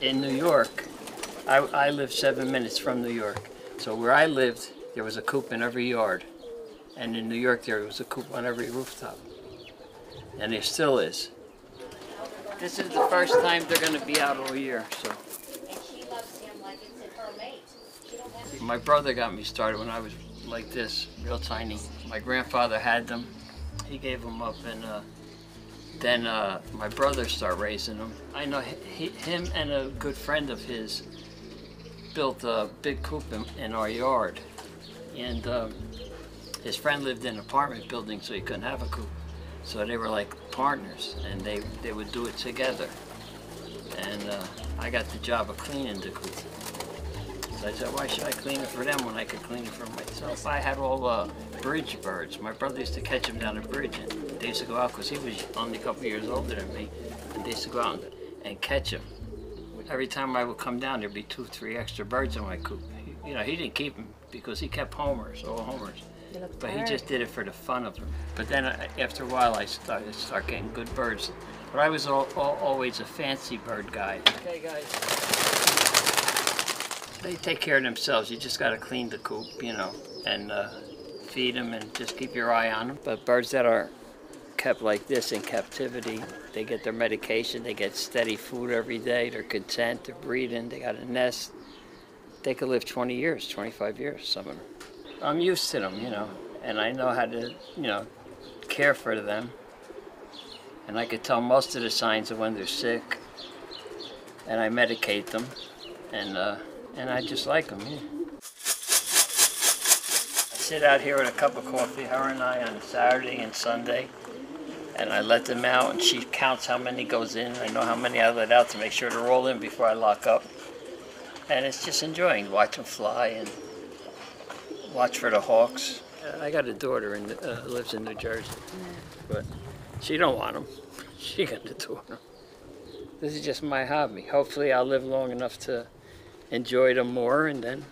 In New York, I lived 7 minutes from New York. So where I lived, there was a coop in every yard. And in New York, there was a coop on every rooftop. And there still is. This is the first time they're going to be out all year, so. My brother got me started when I was like this, real tiny. My grandfather had them. He gave them up, and then my brother started raising them. I know him and a good friend of his built a big coop in our yard. And his friend lived in an apartment building, so he couldn't have a coop. So they were like partners, and they would do it together. And I got the job of cleaning the coop. So I said, why should I clean it for them when I could clean it for myself? I had all bridge birds. My brother used to catch them down the bridge, and they used to go out, because he was only a couple years older than me, and they used to go out and catch them. Every time I would come down, there'd be 2 or 3 extra birds in my coop. You know, he didn't keep them because he kept homers, all homers. But he just did it for the fun of them. But then after a while, I started getting good birds. But I was always a fancy bird guy. Okay, guys. They take care of themselves. You just got to clean the coop, you know, and feed them and just keep your eye on them. But birds that are kept like this in captivity, they get their medication, they get steady food every day, they're content, they're breeding, they got a nest. They could live 20 years, 25 years, some of them. I'm used to them, you know, and I know how to, you know, care for them. And I could tell most of the signs of when they're sick, and I medicate them, and I just like them. Yeah. I sit out here with a cup of coffee, her and I, on Saturday and Sunday, and I let them out, and she counts how many goes in. I know how many I let out to make sure they're all in before I lock up. And it's just enjoying, watch them fly and watch for the hawks. I got a daughter who lives in New Jersey, but she don't want them. She got the daughter. This is just my hobby. Hopefully I'll live long enough to enjoy them more, and then